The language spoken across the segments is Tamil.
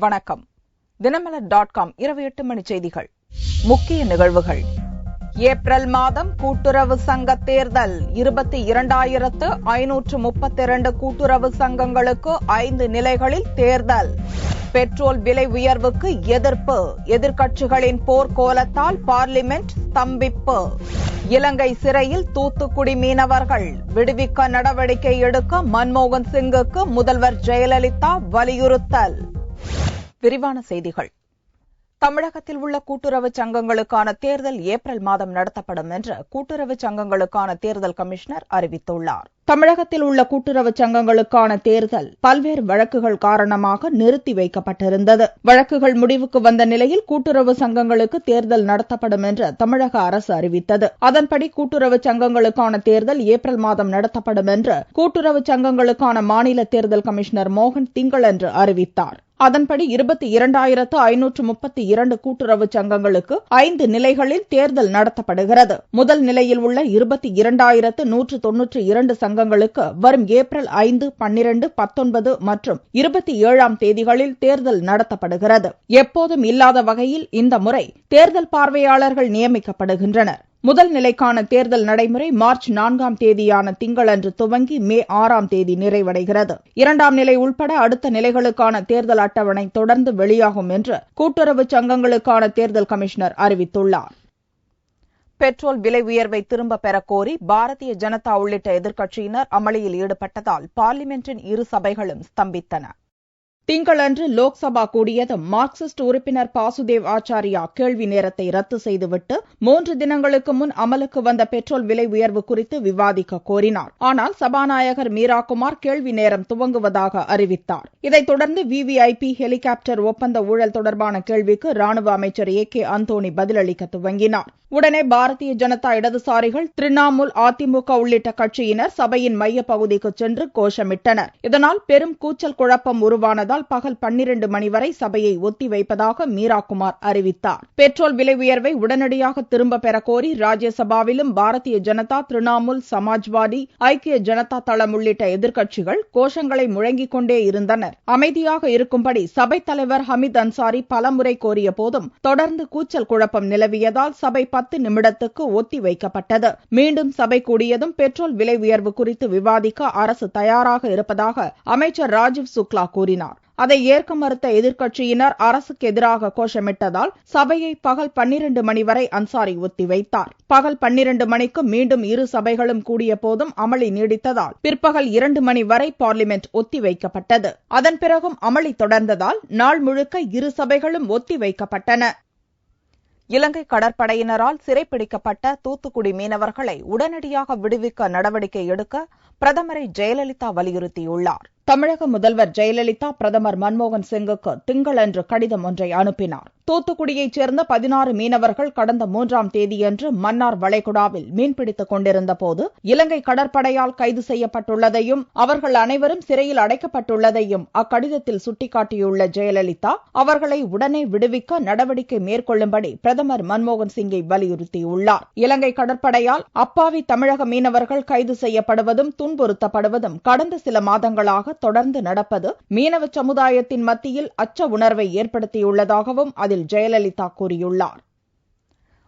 வணக்கம். தினமலர்.com இரவு 8 மணி செய்திகள். முக்கிய நிகழ்வுகள். ஏப்ரல் மாதம் கூட்டுறவு சங்க தேர்தல் 22,532 கூட்டுறவு சங்கங்களுக்கு 5 நிலைகளில் தேர்தல். பெட்ரோல் விலை உயர்வுக்கு எதிர்ப்பு. எதிர்க்கட்சிகளின் போர்க்கோலத்தால் பார்லிமென்ட் ஸ்தம்பிப்பு. இலங்கை சிறையில் தூத்துக்குடி மீனவர்கள் விடுவிக்க நடவடிக்கை எடுக்க மன்மோகன் சிங்குக்கு முதல்வர் ஜெயலலிதா வலியுறுத்தல். விரிவான செய்திகள். தமிழகத்தில் உள்ள கூட்டுறவு சங்கங்களுக்கான தேர்தல் ஏப்ரல் மாதம் நடத்தப்படும் என்று கூட்டுறவு சங்கங்களுக்கான தேர்தல் கமிஷனர் அறிவித்துள்ளார். தமிழகத்தில் உள்ள கூட்டுறவு சங்கங்களுக்கான தேர்தல் பல்வேறு வழக்குகள் காரணமாக நிறுத்தி வைக்கப்பட்டிருந்தது. வழக்குகள் முடிவுக்கு வந்த நிலையில் கூட்டுறவு சங்கங்களுக்கு தேர்தல் நடத்தப்படும் என்று தமிழக அரசு அறிவித்தது. அதன்படி கூட்டுறவு சங்கங்களுக்கான தேர்தல் ஏப்ரல் மாதம் நடத்தப்படும் என்று கூட்டுறவு சங்கங்களுக்கான மாநில தேர்தல் கமிஷனர் மோகன் திங்களன்று அறிவித்தார். அதன்படி 22,532 கூட்டுறவு சங்கங்களுக்கு 5 நிலைகளில் தேர்தல் நடத்தப்படுகிறது. முதல் நிலையில் உள்ள 22,192 சங்கங்களுக்கு வரும் ஏப்ரல் 5, 12, 19 மற்றும் 27 தேதிகளில் தேர்தல் நடத்தப்படுகிறது. எப்போதும் இல்லாத வகையில் இந்த முறை தேர்தல் பார்வையாளர்கள் நியமிக்கப்படுகின்றனர். முதல் நிலைக்கான தேர்தல் நடைமுறை மார்ச் 4 தேதியான திங்களன்று துவங்கி மே 6 தேதி நிறைவடைகிறது. 2ஆம் நிலை உட்பட அடுத்த நிலைகளுக்கான தேர்தல் அட்டவணை தொடர்ந்து வெளியாகும் என்று கூட்டுறவு சங்கங்களுக்கான தேர்தல் கமிஷனர் அறிவித்துள்ளார். பெட்ரோல் விலை உயர்வை திரும்பப் பெறக் கோரி பாரதிய ஜனதா உள்ளிட்ட எதிர்க்கட்சியினர் அமளியில் ஈடுபட்டதால் பார்லிமென்டின் இரு சபைகளும் ஸ்தம்பித்தன. திங்களன்று லோக்சபா கூடியதும் மார்க்சிஸ்ட் உறுப்பினர் பாசுதேவ் ஆச்சாரியா கேள்வி நேரத்தை ரத்து செய்துவிட்டு 3 தினங்களுக்கு முன் அமலுக்கு வந்த பெட்ரோல் விலை உயர்வு குறித்து விவாதிக்க கோரினார். ஆனால் சபாநாயகர் மீராகுமார் கேள்வி நேரம் துவங்குவதாக அறிவித்தார். இதைத் தொடர்ந்து விவிஐபி ஹெலிகாப்டர் ஒப்பந்த ஊழல் தொடர்பான கேள்விக்கு ராணுவ அமைச்சர் AK அந்தோணி பதிலளிக்க துவங்கினார். உடனே பாரதிய ஜனதா இடதுசாரிகள், திரிணாமுல், அதிமுக உள்ளிட்ட கட்சியினர் சபையின் மைய பகுதிக்கு சென்று கோஷமிட்டனர். இதனால் பெரும் கூச்சல் குழப்பம் உருவானதால் பகல் 12 மணி வரை சபையை ஒத்திவைப்பதாக மீராகுமார் அறிவித்தார். பெட்ரோல் விலை உயர்வை உடனடியாக திரும்பப் பெறக் கோரி ராஜ்யசபாவிலும் பாரதிய ஜனதா, திரிணாமுல், சமாஜ்வாதி, ஐக்கிய ஜனதா தளம் உள்ளிட்ட எதிர்க்கட்சிகள் கோஷங்களை முழங்கிக் கொண்டே இருந்தனர். அமைதியாக இருக்கும்படி சபைத் தலைவர் ஹமீத் அன்சாரி பலமுறை கோரிய போதும் தொடர்ந்து கூச்சல் குழப்பம் நிலவியதால் சபை 10 நிமிடத்துக்கு ஒத்தி வைக்கப்பட்டது. மீண்டும் சபை கூடியதும் பெட்ரோல் விலை உயர்வு குறித்து விவாதிக்க அரசு தயாராக இருப்பதாக அமைச்சர் ராஜீவ் சுக்லா கூறினார். அதை ஏற்க மறுத்த எதிர்க்கட்சியினர் அரசுக்கு எதிராக கோஷமிட்டதால் சபையை பகல் 12 மணி வரை அன்சாரி ஒத்திவைத்தார். பகல் 12 மணிக்கு மீண்டும் இரு சபைகளும் கூடிய போதும் அமளி நீடித்ததால் பிற்பகல் 2 மணி வரை பார்லிமென்ட் ஒத்திவைக்கப்பட்டது. அதன் பிறகும் அமளி தொடர்ந்ததால் நாள் முழுக்க இரு சபைகளும் ஒத்திவைக்கப்பட்டன. இலங்கை கடற்படையினரால் சிறைப்பிடிக்கப்பட்ட தூத்துக்குடி மீனவர்களை உடனடியாக விடுவிக்க நடவடிக்கை எடுக்க பிரதமரை ஜெயலலிதா வலியுறுத்தியுள்ளார். தமிழக முதல்வர் ஜெயலலிதா பிரதமர் மன்மோகன் சிங்குக்கு திங்களன்று கடிதம் ஒன்றை அனுப்பினார். தூத்துக்குடியைச் சேர்ந்த 16 மீனவர்கள் கடந்த 3ஆம் தேதியன்று மன்னார் வளைகுடாவில் மீன்பிடித்துக் கொண்டிருந்த போது இலங்கை கடற்படையால் கைது செய்யப்பட்டுள்ளதையும் அவர்கள் அனைவரும் சிறையில் அடைக்கப்பட்டுள்ளதையும் அக்கடிதத்தில் சுட்டிக்காட்டியுள்ள ஜெயலலிதா அவர்களை உடனே விடுவிக்க நடவடிக்கை மேற்கொள்ளும்படி பிரதமர் மன்மோகன் சிங்கை வலியுறுத்தியுள்ளார். இலங்கை கடற்படையால் அப்பாவி தமிழக மீனவர்கள் கைது செய்யப்படுவதும் துன்புறுத்தப்படுவதும் கடந்த சில மாதங்களாக தொடர்ந்து நடப்பது மீனவ சமுதாயத்தின் மத்தியில் அச்ச உணர்வை ஏற்படுத்தியுள்ளதாகவும் அதில் ஜெயலலிதா கூறியுள்ளார்.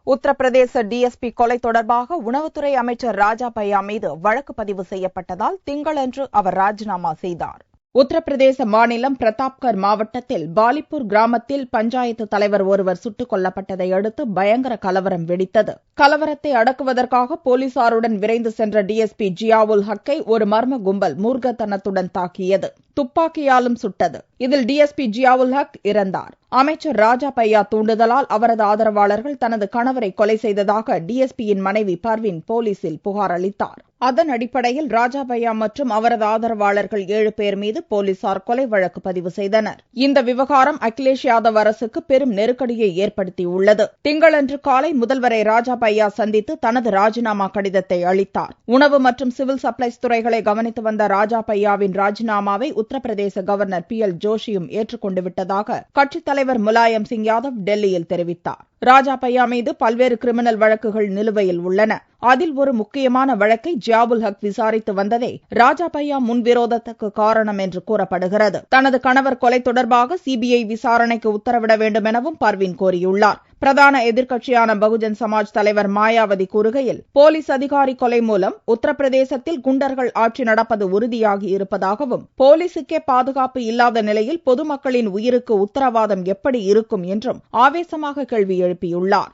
உத்தரப்பிரதேச டிஎஸ்பி கொலை தொடர்பாக உணவுத்துறை அமைச்சர் ராஜா பையா மீது வழக்கு பதிவு செய்யப்பட்டதால் திங்களன்று அவர் ராஜினாமா செய்தார். உத்தரப்பிரதேச மாநிலம் பிரதாப்கர் மாவட்டத்தில் பாலிப்பூர் கிராமத்தில் பஞ்சாயத்து தலைவர் ஒருவர் சுட்டுக் கொல்லப்பட்டதை அடுத்து பயங்கர கலவரம் வெடித்தது. கலவரத்தை அடக்குவதற்காக போலீசாருடன் விரைந்து சென்ற டிஎஸ்பி ஜியாவுல் ஹக்கை ஒரு மர்ம கும்பல் மூர்க்கத்தனத்துடன் தாக்கியது. துப்பாக்கியாலும் சுட்டது. இதில் டிஎஸ்பி ஜியாவுல் ஹக் இறந்தார். அமைச்சர் ராஜா பையா தூண்டுதலால் அவரது ஆதரவாளர்கள் தனது கணவரை கொலை செய்ததாக டிஎஸ்பியின் மனைவி பர்வீன் போலீசில் புகார் அளித்தார். அதன் அடிப்படையில் ராஜா பையா மற்றும் அவரது ஆதரவாளர்கள் 7 பேர் மீது போலீசார் கொலை வழக்கு பதிவு செய்தனர். இந்த விவகாரம் அகிலேஷ் யாதவ் அரசுக்கு பெரும் நெருக்கடியை ஏற்படுத்தியுள்ளது. திங்களன்று காலை முதல்வரை ராஜா பையா சந்தித்து தனது ராஜினாமா கடிதத்தை அளித்தார். உணவு மற்றும் சிவில் சப்ளைஸ் துறைகளை கவனித்து வந்த ராஜா பையாவின் ராஜினாமாவை உத்தரப்பிரதேச கவர்னர் PL ஜோஷியும் ஏற்றுக்கொண்டு விட்டதாக கட்சித் தலைவர் தலைவர் முலாயம் சிங் யாதவ் டெல்லியில் தெரிவித்தார். ராஜாபையா மீது பல்வேறு கிரிமினல் வழக்குகள் நிலுவையில் உள்ளன. அதில் ஒரு முக்கியமான வழக்கை ஜியாவுல் ஹக் விசாரித்து வந்ததே ராஜாபையா முன்விரோதத்துக்கு காரணம் என்று கூறப்படுகிறது. தனது கணவர் கொலை தொடர்பாக சிபிஐ விசாரணைக்கு உத்தரவிட வேண்டும் எனவும் பர்வீன் கோரியுள்ளார். பிரதான எதிர்க்கட்சியான பகுஜன் சமாஜ் தலைவர் மாயாவதி கூறுகையில், போலீஸ் அதிகாரி கொலை மூலம் உத்தரப்பிரதேசத்தில் குண்டர்கள் ஆட்சி நடப்பது உறுதியாகி இருப்பதாகவும், போலீசுக்கே பாதுகாப்பு இல்லாத நிலையில் பொதுமக்களின் உயிருக்கு உத்தரவாதம் எப்படி இருக்கும் என்றும் ஆவேசமாக கேள்வி எழுப்பியுள்ளார்.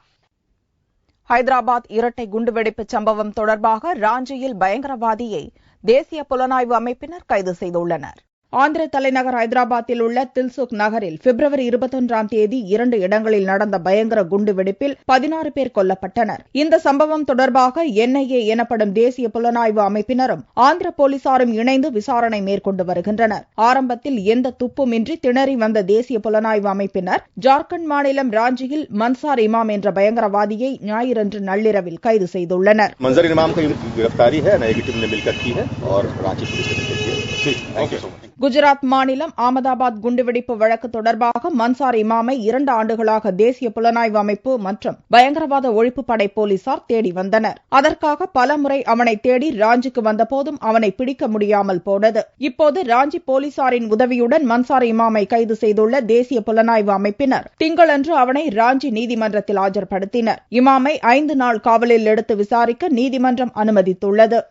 ஹைதராபாத் இரட்டை குண்டுவெடிப்பு சம்பவம் தொடர்பாக ராஞ்சியில் பயங்கரவாதியை தேசிய புலனாய்வு அமைப்பினர் கைது செய்துள்ளனர். ஆந்திர தலைநகர் ஹைதராபாத்தில் உள்ள தில்சுக் நகரில் பிப்ரவரி 21ஆம் தேதி 2 இடங்களில் நடந்த பயங்கர குண்டுவெடிப்பில் 16 பேர் கொல்லப்பட்டனர். இந்த சம்பவம் தொடர்பாக NIA எனப்படும் தேசிய புலனாய்வு அமைப்பினரும் ஆந்திர போலீசாரும் இணைந்து விசாரணை மேற்கொண்டு வருகின்றனர். ஆரம்பத்தில் எந்த துப்புமின்றி திணறி வந்த தேசிய புலனாய்வு அமைப்பினர் ஜார்க்கண்ட் மாநிலம் ராஞ்சியில் மன்சார் இமாம் என்ற பயங்கரவாதியை ஞாயிறன்று நள்ளிரவில் கைது செய்துள்ளனர். குஜராத் மாநிலம் அகமதாபாத் குண்டுவெடிப்பு வழக்கு தொடர்பாக மன்சார் இமாமை 2 ஆண்டுகளாக தேசிய புலனாய்வு அமைப்பு மற்றும் பயங்கரவாத ஒழிப்பு படை போலீசார் தேடி வந்தனர். அதற்காக பலமுறை அவனை தேடி ராஞ்சிக்கு வந்தபோதும் அவனை பிடிக்க முடியாமல் போனது. இப்போது ராஞ்சி போலீசாரின் உதவியுடன் மன்சார் இமாமை கைது செய்துள்ள தேசிய புலனாய்வு அமைப்பினர் திங்களன்று அவனை ராஞ்சி நீதிமன்றத்தில் ஆஜர்படுத்தினர். இமாமை 5 நாள் காவலில் எடுத்து விசாரிக்க நீதிமன்றம் அனுமதித்துள்ளது.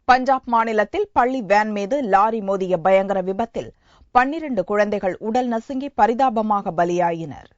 பஞ்சாப் மாநிலத்தில் பள்ளி வேன் மீது லாரி மோதிய பயங்கர விபத்தில் 12 குழந்தைகள் உடல் நசுங்கி பரிதாபமாக பலியாயினர்.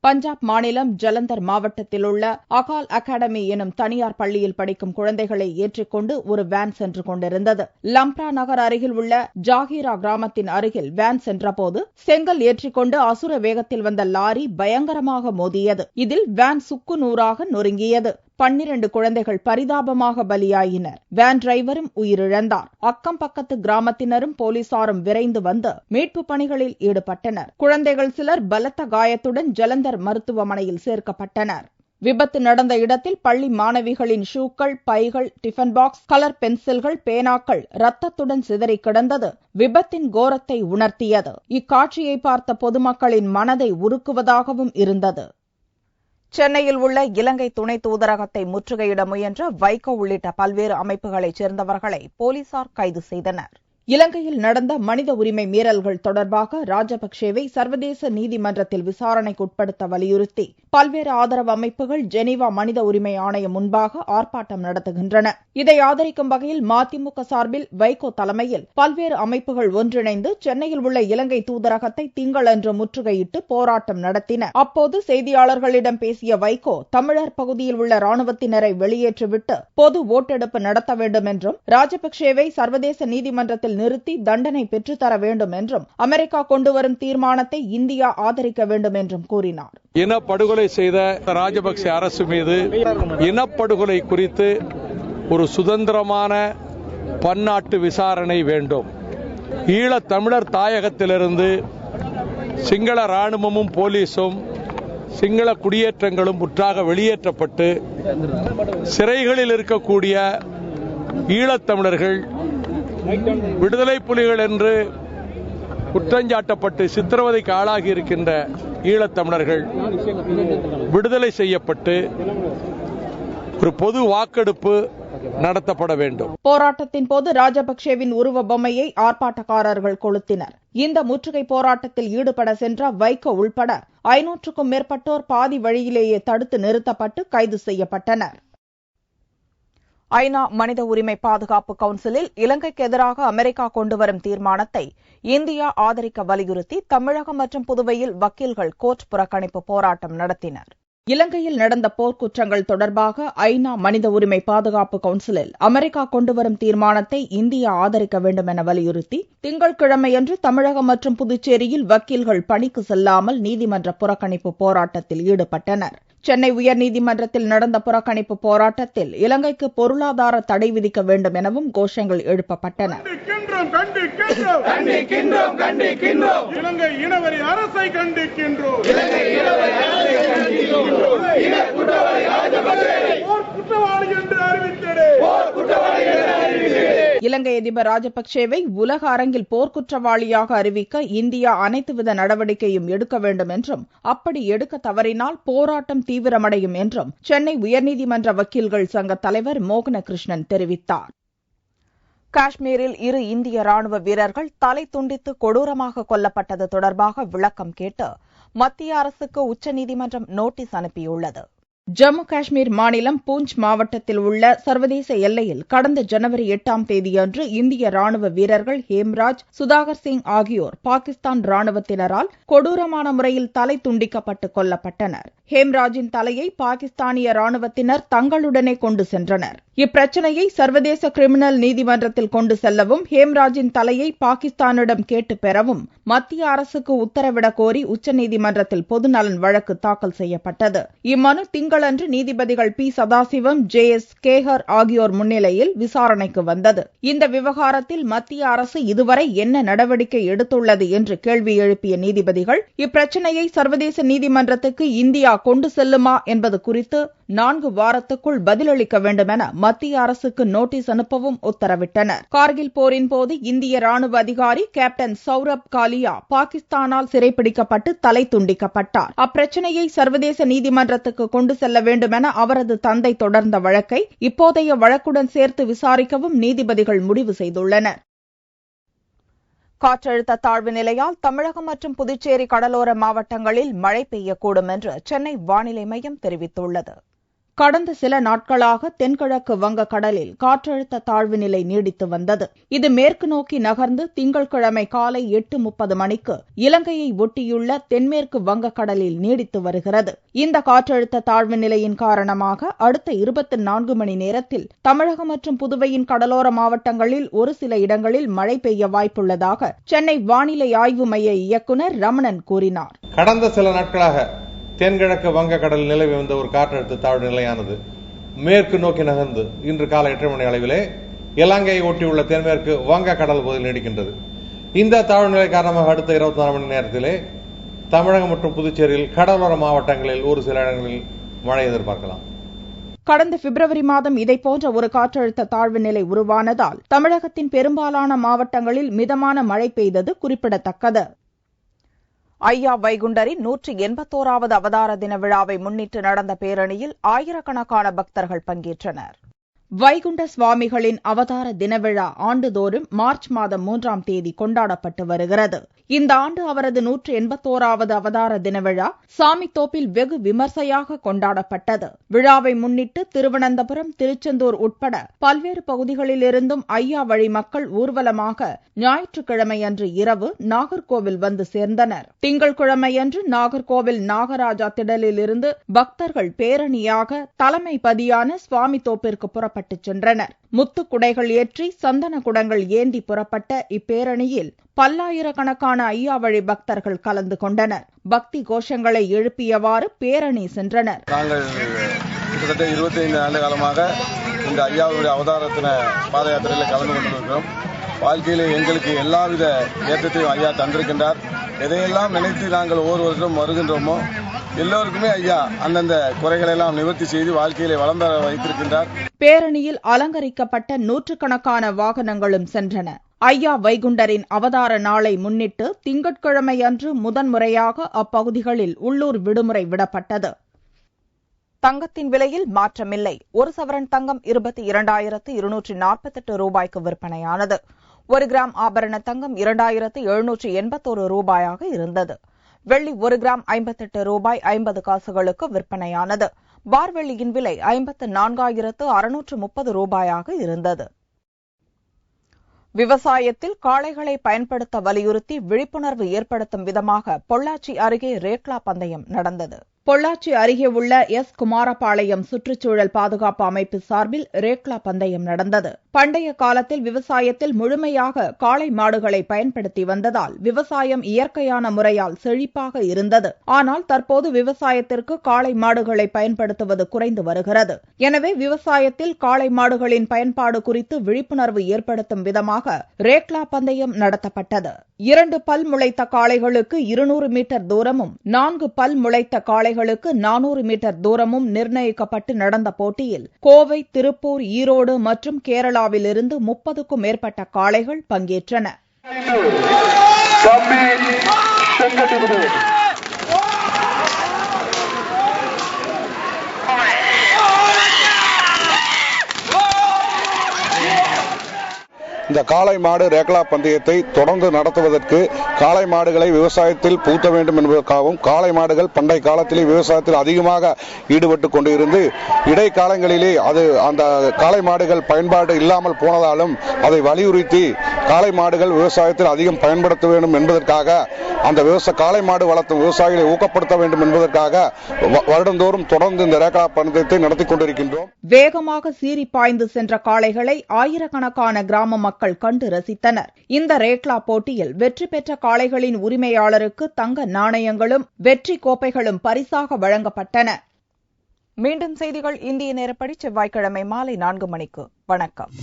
பஞ்சாப் மாநிலம் ஜலந்தர் மாவட்டத்தில் உள்ள அகால் அகாடமி எனும் தனியார் பள்ளியில் படிக்கும் குழந்தைகளை ஏற்றிக்கொண்டு ஒரு வேன் சென்று கொண்டிருந்தது. லம்ப்ரா நகர் அருகில் உள்ள ஜாகிரா கிராமத்தின் அருகில் வேன் சென்றபோது செங்கல் ஏற்றிக்கொண்டு அசுர வேகத்தில் வந்த லாரி பயங்கரமாக மோதியது. இதில் வேன் சுக்கு நூறாக நொறுங்கியது. 12 குழந்தைகள் பரிதாபமாக பலியாயினர். வேன் டிரைவரும் உயிரிழந்தார். அக்கம் பக்கத்து கிராமத்தினரும் போலீசாரும் விரைந்து வந்து மீட்பு பணிகளில் ஈடுபட்டனர். குழந்தைகள் சிலர் பலத்த காயத்துடன் ஜலந்தர் மருத்துவமனையில் சேர்க்கப்பட்டனர். விபத்து நடந்த இடத்தில் பள்ளி மாணவிகளின் ஷூக்கள், பைகள், டிஃபன் பாக்ஸ், கலர் பென்சில்கள், பேனாக்கள் ரத்தத்துடன் சிதறி கிடந்தது விபத்தின் கோரத்தை உணர்த்தியது. இக்காட்சியை பார்த்த பொதுமக்களின் மனதை உருக்குவதாகவும் இருந்தது. சென்னையில் உள்ள இலங்கை துணை தூதரகத்தை முற்றுகையிட முயன்ற வைகோ உள்ளிட்ட பல்வேறு அமைப்புகளைச் சேர்ந்தவர்களை போலீசார் கைது செய்தனர். இலங்கையில் நடந்த மனித உரிமை மீறல்கள் தொடர்பாக ராஜபக்சேவை சர்வதேச நீதிமன்றத்தில் விசாரணைக்கு உட்படுத்த வலியுறுத்தி பல்வேறு ஆதரவு அமைப்புகள் ஜெனீவா மனித உரிமை ஆணையம் முன்பாக ஆர்ப்பாட்டம் நடத்துகின்றன. இதை ஆதரிக்கும் வகையில் மதிமுக சார்பில் வைகோ தலைமையில் பல்வேறு அமைப்புகள் ஒன்றிணைந்து சென்னையில் உள்ள இலங்கை தூதரகத்தை திங்களன்று முற்றுகையிட்டு போராட்டம் நடத்தின. அப்போது செய்தியாளர்களிடம் பேசிய வைகோ, தமிழர் பகுதியில் உள்ள ராணுவத்தினரை வெளியேற்றிவிட்டு பொது ஓட்டெடுப்பு நடத்த வேண்டும் என்றும், ராஜபக்சேவை சர்வதேச நீதிமன்றத்தில் நிறுத்தி தண்டனை பெற்றுத்தர வேண்டும் என்றும், அமெரிக்கா கொண்டுவரும் தீர்மானத்தை இந்தியா ஆதரிக்க வேண்டும் என்றும் கூறினார். இனப்படுகொலை செய்த ராஜபக்சே அரசு மீது இனப்படுகொலை குறித்து ஒரு சுதந்திரமான பன்னாட்டு விசாரணை வேண்டும். ஈழத் தமிழர் தாயகத்திலிருந்து சிங்கள ராணுவமும் போலீசும் சிங்கள குடியேற்றங்களும் முற்றாக வெளியேற்றப்பட்டு சிறைகளில் இருக்கக்கூடிய ஈழத்தமிழர்கள் விடுதலை புலிகள் என்று குற்றஞ்சாட்டப்பட்டு சித்திரவதைக்கு ஆளாகி இருக்கின்ற ஈழத்தமிழர்கள் விடுதலை செய்யப்பட்டு ஒரு பொது வாக்கெடுப்பு நடத்தப்பட வேண்டும். போராட்டத்தின் போது ராஜபக்சேவின் உருவ பொம்மையை ஆர்ப்பாட்டக்காரர்கள் கொளுத்தினர். இந்த முற்றுகை போராட்டத்தில் ஈடுபட சென்ற வைகோ உள்பட 500க்கும் மேற்பட்டோர் பாதி வழியிலேயே தடுத்து நிறுத்தப்பட்டு கைது செய்யப்பட்டனர். ஐநா மனித உரிமை பாதுகாப்பு கவுன்சிலில் இலங்கைக்கு எதிராக அமெரிக்கா கொண்டுவரும் தீர்மானத்தை இந்தியா ஆதரிக்க வலியுறுத்தி தமிழகம் மற்றும் புதுவையில் வக்கீல்கள் கோர்ட் புறக்கணிப்பு போராட்டம் நடத்தினர். இலங்கையில் நடந்த போர்க்குற்றங்கள் தொடர்பாக ஐநா மனித உரிமை பாதுகாப்பு கவுன்சிலில் அமெரிக்கா கொண்டுவரும் தீர்மானத்தை இந்தியா ஆதரிக்க வேண்டும் என வலியுறுத்தி திங்கட்கிழமையன்று தமிழகம் மற்றும் புதுச்சேரியில் வக்கீல்கள் பணிக்கு செல்லாமல் நீதிமன்ற புறக்கணிப்பு போராட்டத்தில் ஈடுபட்டனர். சென்னை உயர்நீதிமன்றத்தில் நடந்த புறக்கணிப்பு போராட்டத்தில் இலங்கைக்கு பொருளாதார தடை விதிக்க வேண்டும் எனவும் கோஷங்கள் எழுப்பப்பட்டன. இலங்கை இனவரி அரசை கண்டிக்கின்றோம். இலங்கை இலங்கை அதிபர் ராஜபக்சேவை உலக அரங்கில் போர்க்குற்றவாளியாக அறிவிக்க இந்தியா அனைத்துவித நடவடிக்கையும் எடுக்க வேண்டும் என்றும் அப்படி எடுக்க தவறினால் போராட்டம் தீவிரமடையும் என்றும் சென்னை உயர்நீதிமன்ற வக்கீல்கள் சங்க தலைவர் மோகனகிருஷ்ணன் தெரிவித்தார். காஷ்மீரில் 2 இந்திய ராணுவ வீரர்கள் தலை துண்டித்து கொடூரமாக கொல்லப்பட்டது தொடர்பாக விளக்கம் கேட்டு மத்திய அரசுக்கு உச்சநீதிமன்றம் நோட்டீஸ் அனுப்பியுள்ளது. ஜம்மு காஷ்மீர் மாநிலம் பூஞ்ச் மாவட்டத்தில் உள்ள சர்வதேச எல்லையில் கடந்த ஜனவரி 8ஆம் தேதியன்று இந்திய ராணுவ வீரர்கள் ஹேம்ராஜ், சுதாகர் சிங் ஆகியோர் பாகிஸ்தான் ராணுவத்தினரால் கொடூரமான முறையில் தலை துண்டிக்கப்பட்டு கொல்லப்பட்டனர். ஹேம்ராஜின் தலையை பாகிஸ்தானிய ராணுவத்தினர் தங்களுடனே கொண்டு சென்றனர். இப்பிரச்சினையை சர்வதேச கிரிமினல் நீதிமன்றத்தில் கொண்டு செல்லவும் ஹேம்ராஜின் தலையை பாகிஸ்தானிடம் கேட்டு பெறவும் மத்திய அரசுக்கு உத்தரவிடக் கோரி உச்சநீதிமன்றத்தில் பொதுநலன் வழக்கு தாக்கல் செய்யப்பட்டது. இம்மனு திங்களன்று நீதிபதிகள் பி. சதாசிவம், ஜே.எஸ். கேஹர் ஆகியோர் முன்னிலையில் விசாரணைக்கு வந்தது. இந்த விவகாரத்தில் மத்திய அரசு இதுவரை என்ன நடவடிக்கை எடுத்துள்ளது என்று கேள்வி எழுப்பிய நீதிபதிகள் இப்பிரச்சினையை சர்வதேச நீதிமன்றத்துக்கு இந்தியா கொண்டு செல்லுமா என்பது குறித்து 4 வாரத்துக்குள் பதிலளிக்க வேண்டும் என மத்திய அரசுக்கு நோட்டீஸ் அனுப்பவும் உத்தரவிட்டனர். கார்கில் போரின் போது இந்திய ராணுவ அதிகாரி கேப்டன் சௌரப் காலியா பாகிஸ்தானால் சிறைப்பிடிக்கப்பட்டு தலை துண்டிக்கப்பட்டார். அப்பிரச்சினையை சர்வதேச நீதிமன்றத்துக்கு கொண்டு செல்ல வேண்டும் என அவரது தந்தை தொடர்ந்த வழக்கை இப்போதைய வழக்குடன் சேர்த்து விசாரிக்கவும் நீதிபதிகள் முடிவு செய்துள்ளனர். காற்றழுத்த தாழ்வு நிலையால் தமிழகம் மற்றும் புதுச்சேரி கடலோர மாவட்டங்களில் மழை பெய்யக்கூடும் என்று சென்னை வானிலை மையம் தெரிவித்துள்ளது. கடந்த சில நாட்களாக தென்கிழக்கு வங்கக்கடலில் காற்றழுத்த தாழ்வு நிலை நீடித்து வந்தது. இது மேற்கு நோக்கி நகர்ந்து திங்கட்கிழமை காலை 8:30 மணிக்கு இலங்கையை ஒட்டியுள்ள தென்மேற்கு வங்கக்கடலில் நீடித்து வருகிறது. இந்த காற்றழுத்த தாழ்வு நிலையின் காரணமாக அடுத்த 24 மணி நேரத்தில் தமிழகம் மற்றும் புதுவையின் கடலோர மாவட்டங்களில் ஒரு சில இடங்களில் மழை பெய்ய வாய்ப்புள்ளதாக சென்னை வானிலை ஆய்வு மைய இயக்குநர் ரமணன் கூறினார். கடந்த சில நாட்களாக தென்கிழக்கு வங்கக்கடலில் நிலவி வந்த ஒரு காற்றழுத்த தாழ்வு நிலையானது மேற்கு நோக்கி நகர்ந்து இன்று காலை 8 மணி அளவிலே இலங்கையை ஒட்டியுள்ள தென்மேற்கு வங்கக்கடல் பகுதியில் நீடிக்கின்றது. இந்த தாழ்வு நிலை காரணமாக அடுத்த 24 மணி நேரத்திலே தமிழகம் மற்றும் புதுச்சேரியில் கடலோர மாவட்டங்களில் ஒரு சில இடங்களில் மழை எதிர்பார்க்கலாம். கடந்த பிப்ரவரி மாதம் இதைப்போன்ற ஒரு காற்றழுத்த தாழ்வு நிலை உருவானதால் தமிழகத்தின் பெரும்பாலான மாவட்டங்களில் மிதமான மழை பெய்தது குறிப்பிடத்தக்கது. ஐயா வைகுண்டரின் 181வது அவதார தின விழாவை முன்னிட்டு நடந்த பேரணியில் ஆயிரக்கணக்கான பக்தர்கள் பங்கேற்றனர். வைகுண்ட சுவாமிகளின் அவதார தின விழா ஆண்டுதோறும் மார்ச் மாதம் 3ஆம் தேதி கொண்டாடப்பட்டு வருகிறது. இந்த ஆண்டு அவரது 181வது அவதார தின விழா சாமித்தோப்பில் வெகு விமர்சையாக கொண்டாடப்பட்டது. விழாவை முன்னிட்டு திருவனந்தபுரம், திருச்செந்தூர் உட்பட பல்வேறு பகுதிகளிலிருந்தும் ஐயா வழி மக்கள் ஊர்வலமாக ஞாயிற்றுக்கிழமையன்று இரவு நாகர்கோவில் வந்து சேர்ந்தனர். திங்கட்கிழமையன்று நாகர்கோவில் நாகராஜா திடலிலிருந்து பக்தர்கள் பேரணியாக தலைமை பதியான சுவாமித்தோப்பிற்கு புறப்பட்டு சென்றனர். முத்துக்குடைகள் ஏற்றி சந்தன குடங்கள் ஏந்தி புறப்பட்ட இப்பேரணியில் பல்லாயிரக்கணக்கான ஐயா வழி பக்தர்கள் கலந்து கொண்டனர். பக்தி கோஷங்களை எழுப்பியவாறு பேரணி சென்றனர். நாங்கள் கிட்டத்தட்ட 25 ஆண்டு காலமாக இந்த ஐயாவுடைய அவதாரத்தின பாத யாத்திரையில் கலந்து கொண்டிருக்கிறோம். வாழ்க்கையிலே எங்களுக்கு எல்லாவித ஏற்றத்தையும் ஐயா தந்திருக்கின்றார். எதையெல்லாம் நினைத்து நாங்கள் ஒவ்வொரு வருஷம் வருகின்றோமோ எல்லோருக்குமே ஐயா அந்தந்த குறைகளை எல்லாம் நிவர்த்தி செய்து வாழ்க்கையிலே வளம் பெற வைத்திருக்கின்றார். பேரணியில் அலங்கரிக்கப்பட்ட நூற்றுக்கணக்கான வாகனங்களும் சென்றன. ஐயா வைகுண்டரின் அவதார நாளை முன்னிட்டு திங்கட்கிழமையன்று முதன்முறையாக அப்பகுதிகளில் உள்ளூர் விடுமுறை விடப்பட்டது. தங்கத்தின் விலையில் மாற்றமில்லை. ஒரு சவரன் தங்கம் 22,248 ரூபாய்க்கு விற்பனையானது. 1 கிராம் ஆபரண தங்கம் 2,781 ரூபாயாக இருந்தது. வெள்ளி 1 கிராம் 58 ரூபாய் 50 காசுகளுக்கு விற்பனையானது. பார் வெள்ளியின் விலை 54,630 ரூபாயாக இருந்தது. விவசாயத்தில் காளைகளை பயன்படுத்த வலியுறுத்தி விழிப்புணர்வு ஏற்படுத்தும் விதமாக பொள்ளாச்சி அருகே ரேக்லா பந்தயம் நடந்தது. பொள்ளாச்சி அருகே உள்ள எஸ். குமாரபாளையம் சுற்றுச்சூழல் பாதுகாப்பு அமைப்பு சார்பில் ரேக்லா பந்தயம் நடந்தது. பண்டைய காலத்தில் விவசாயத்தில் முழுமையாக காளை மாடுகளை பயன்படுத்தி வந்ததால் விவசாயம் இயற்கையான முறையால் செழிப்பாக இருந்தது. ஆனால் தற்போது விவசாயத்திற்கு காளை மாடுகளை பயன்படுத்துவது குறைந்து வருகிறது. எனவே விவசாயத்தில் காளை மாடுகளின் பயன்பாடு குறித்து விழிப்புணர்வு ஏற்படுத்தும் விதமாக ரேக்லா பந்தயம் நடத்தப்பட்டது. 2 பல் முளைத்த காளைகளுக்கு 200 மீட்டர் தூரமும் 4 பல் முளைத்த காளைகள் காளைகளுக்கு 400 மீட்டர் தூரமும் நிர்ணயிக்கப்பட்டு நடந்த போட்டியில் கோவை, திருப்பூர், ஈரோடு மற்றும் கேரளாவிலிருந்து 30க்கும் மேற்பட்ட காளைகள் பங்கேற்றன. இந்த காளை மாடு ரேக்லா பந்தயத்தை தொடர்ந்து நடத்துவதற்கு காளை மாடுகளை விவசாயத்தில் பூத்த வேண்டும் என்பதற்காகவும் காளை மாடுகள் பண்டைய காலத்திலே விவசாயத்தில் அதிகமாக ஈடுபட்டு கொண்டிருந்து இடைக்காலங்களிலே அந்த காளை மாடுகள் பயன்பாடு இல்லாமல் போனதாலும் அதை வலியுறுத்தி காளை மாடுகள் விவசாயத்தில் அதிகம் பயன்படுத்த வேண்டும் என்பதற்காக அந்த காளை மாடு வளர்த்தும் விவசாயிகளை ஊக்கப்படுத்த வேண்டும் என்பதற்காக வருடந்தோறும் தொடர்ந்து இந்த ரேக்லா பந்தயத்தை நடத்தி கொண்டிருக்கின்றோம். வேகமாக சீறி பாய்ந்து சென்ற காளைகளை ஆயிரக்கணக்கான கிராம மக்கள் கண்டு ரசித்தனர். இந்த ரேக்லா போட்டியில் வெற்றி பெற்ற காளைகளின் உரிமையாளருக்கு தங்க நாணயங்களும் வெற்றி கோப்பைகளும் பரிசாக வழங்கப்பட்டன. மீண்டும் செய்திகள் இந்திய நேரப்படி செவ்வாய்க்கிழமை மாலை 4 மணிக்கு. வணக்கம்.